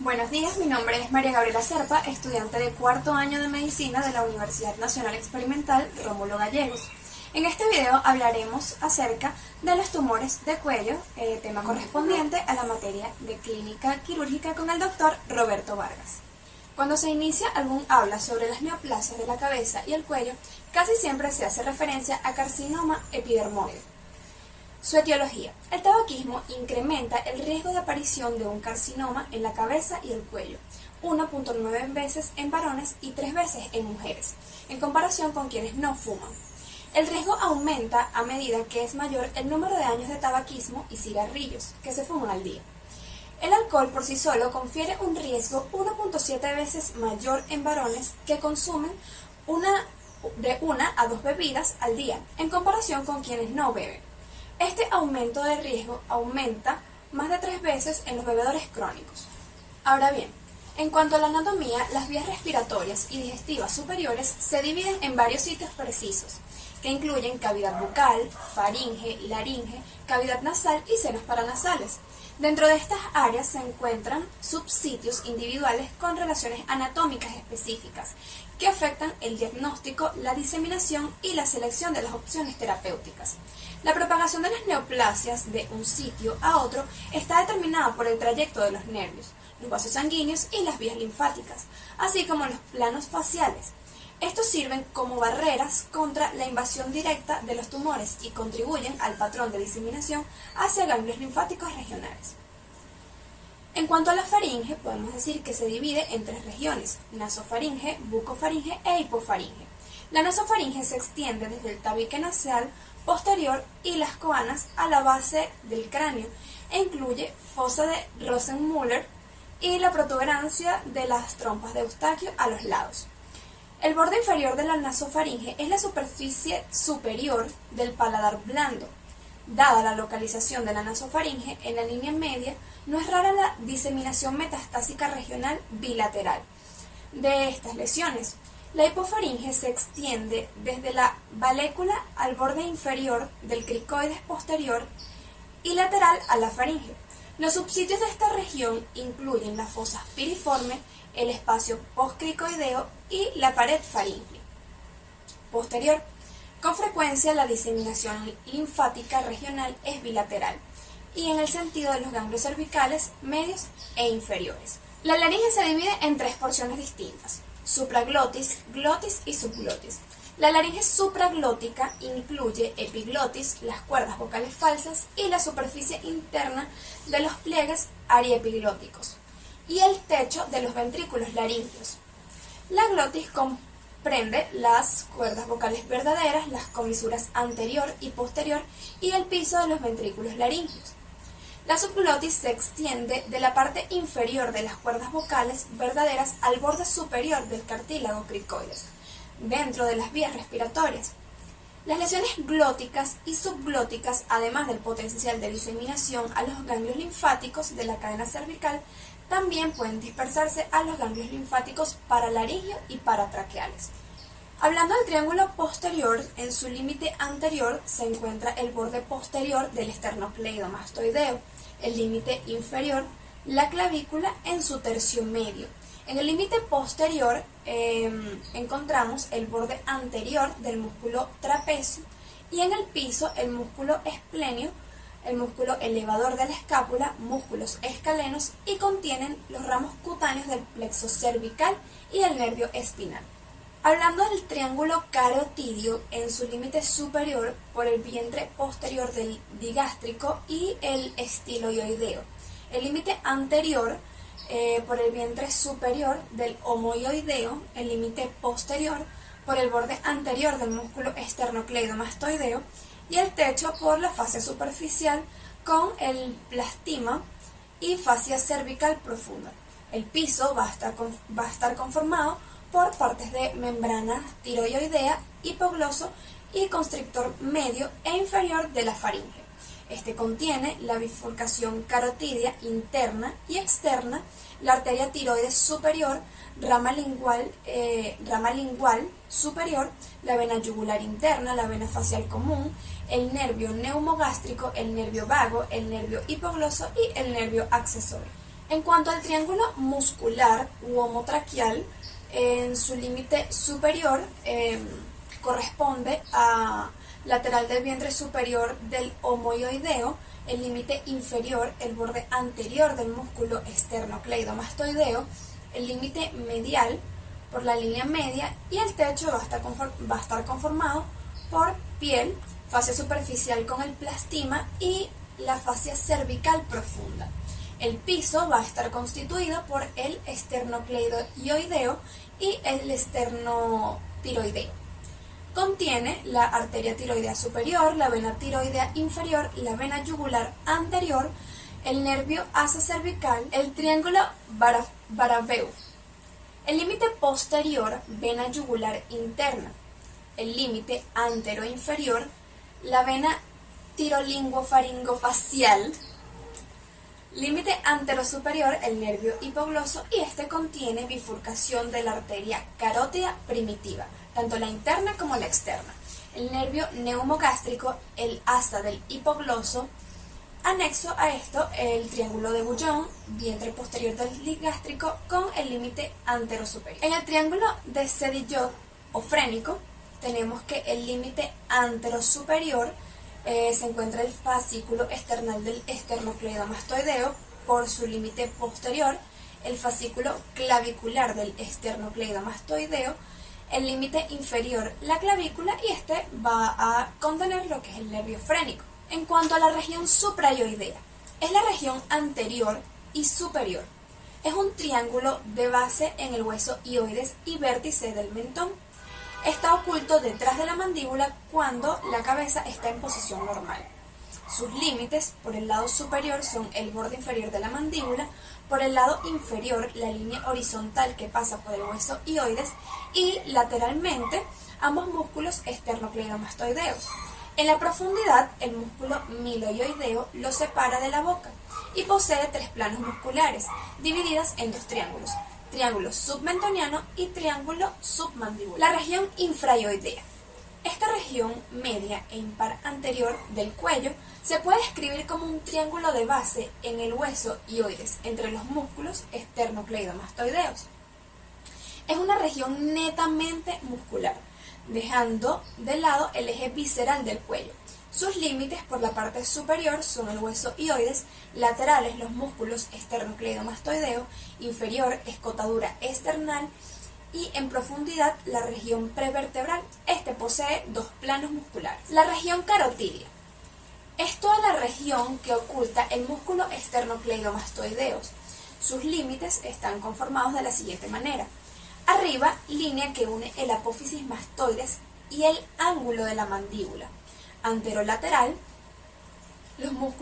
Buenos días, mi nombre es María Gabriela Serpa, estudiante de cuarto año de Medicina de la Universidad Nacional Experimental Rómulo Gallegos. En este video hablaremos acerca de los tumores de cuello, tema correspondiente a la materia de clínica quirúrgica con el doctor Roberto Vargas. Cuando se inicia algún habla sobre las neoplasias de la cabeza y el cuello, casi siempre se hace referencia a carcinoma epidermoide. Su etiología. El tabaquismo incrementa el riesgo de aparición de un carcinoma en la cabeza y el cuello, 1.9 veces en varones y 3 veces en mujeres, en comparación con quienes no fuman. El riesgo aumenta a medida que es mayor el número de años de tabaquismo y cigarrillos que se fuman al día. El alcohol por sí solo confiere un riesgo 1.7 veces mayor en varones que consumen de 1 a 2 bebidas al día, en comparación con quienes no beben. Este aumento de riesgo aumenta más de 3 veces en los bebedores crónicos. Ahora bien, en cuanto a la anatomía, las vías respiratorias y digestivas superiores se dividen en varios sitios precisos, que incluyen cavidad bucal, faringe, laringe, cavidad nasal y senos paranasales. Dentro de estas áreas se encuentran subsitios individuales con relaciones anatómicas específicas que afectan el diagnóstico, la diseminación y la selección de las opciones terapéuticas. La propagación de las neoplasias de un sitio a otro está determinada por el trayecto de los nervios, los vasos sanguíneos y las vías linfáticas, así como los planos faciales. Estos sirven como barreras contra la invasión directa de los tumores y contribuyen al patrón de diseminación hacia ganglios linfáticos regionales. En cuanto a la faringe, podemos decir que se divide en 3 regiones: nasofaringe, bucofaringe e hipofaringe. La nasofaringe se extiende desde el tabique nasal posterior y las coanas a la base del cráneo e incluye fosa de Rosenmüller y la protuberancia de las trompas de Eustaquio a los lados. El borde inferior de la nasofaringe es la superficie superior del paladar blando. Dada la localización de la nasofaringe en la línea media, no es rara la diseminación metastásica regional bilateral de estas lesiones. La hipofaringe se extiende desde la valécula al borde inferior del cricoides posterior y lateral a la faringe. Los subsitios de esta región incluyen las fosas piriforme, el espacio postcricoideo y la pared faríngea posterior. Con frecuencia la diseminación linfática regional es bilateral y en el sentido de los ganglios cervicales medios e inferiores. La laringe se divide en 3 porciones distintas: supraglotis, glotis y subglotis. La laringe supraglótica incluye epiglotis, las cuerdas vocales falsas y la superficie interna de los pliegues ariepiglóticos y el techo de los ventrículos laríngeos. La glotis comprende las cuerdas vocales verdaderas, las comisuras anterior y posterior y el piso de los ventrículos laríngeos. La subglotis se extiende de la parte inferior de las cuerdas vocales verdaderas al borde superior del cartílago cricoides, dentro de las vías respiratorias. Las lesiones glóticas y subglóticas, además del potencial de diseminación a los ganglios linfáticos de la cadena cervical, también pueden dispersarse a los ganglios linfáticos paralaringio y paratraqueales. Hablando del triángulo posterior, en su límite anterior se encuentra el borde posterior del esternocleidomastoideo, el límite inferior, la clavícula en su tercio medio. En el límite posterior encontramos el borde anterior del músculo trapecio y en el piso el músculo esplenio, el músculo elevador de la escápula, músculos escalenos y contienen los ramos cutáneos del plexo cervical y el nervio espinal. Hablando del triángulo carotidio, en su límite superior por el vientre posterior del digástrico y el estiloioideo. El límite anterior por el vientre superior del homoioideo, el límite posterior por el borde anterior del músculo esternocleidomastoideo y el techo por la fascia superficial con el plastima y fascia cervical profunda. El piso va a estar conformado por partes de membrana tiroidoidea, hipogloso y constrictor medio e inferior de la faringe. Este contiene la bifurcación carotidia interna y externa, la arteria tiroides superior, rama lingual superior, la vena yugular interna, la vena facial común, el nervio neumogástrico, el nervio vago, el nervio hipogloso y el nervio accesorio. En cuanto al triángulo muscular u homotraqueal, en su límite superior corresponde a lateral del vientre superior del homoioideo, el límite inferior, el borde anterior del músculo esternocleidomastoideo, el límite medial por la línea media y el techo va a estar conformado por piel, fascia superficial con el plastima y la fascia cervical profunda. El piso va a estar constituido por el esternocleidoideo y el esternotiroideo. Contiene la arteria tiroidea superior, la vena tiroidea inferior, la vena yugular anterior, el nervio asa cervical, el triángulo Barabeu, el límite posterior, vena yugular interna, el límite anteroinferior, la vena tirolinguofaringofacial, límite anterosuperior, el nervio hipogloso, y este contiene bifurcación de la arteria carótida primitiva, tanto la interna como la externa, el nervio neumogástrico, el asa del hipogloso, anexo a esto el triángulo de Bouillon, vientre posterior del gástrico con el límite anterosuperior. En el triángulo de Sedillot o frénico tenemos que el límite anterosuperior se encuentra el fascículo external del esternocleidomastoideo, por su límite posterior el fascículo clavicular del esternocleidomastoideo, el límite inferior la clavícula, y este va a contener lo que es el nervio frénico. En cuanto a la región suprayoidea, es la región anterior y superior. Es un triángulo de base en el hueso hioides y vértice del mentón. Está oculto detrás de la mandíbula cuando la cabeza está en posición normal. Sus límites por el lado superior son el borde inferior de la mandíbula, por el lado inferior la línea horizontal que pasa por el hueso hioides y lateralmente ambos músculos esternocleidomastoideos. En la profundidad, el músculo miloioideo lo separa de la boca y posee 3 planos musculares divididas en 2 triángulos, triángulo submentoniano y triángulo submandibular. La región infrayoidea. Esta región media e impar anterior del cuello se puede describir como un triángulo de base en el hueso hioides entre los músculos esternocleidomastoideos. Es una región netamente muscular, dejando de lado el eje visceral del cuello. Sus límites por la parte superior son el hueso hioides, laterales los músculos esternocleidomastoideo, inferior escotadura esternal y en profundidad la región prevertebral. Este posee 2 planos musculares. La región carotidia es toda la región que oculta el músculo esternocleidomastoideo. Sus límites están conformados de la siguiente manera. Arriba, línea que une el apófisis mastoides y el ángulo de la mandíbula. Anterolateral, los músculos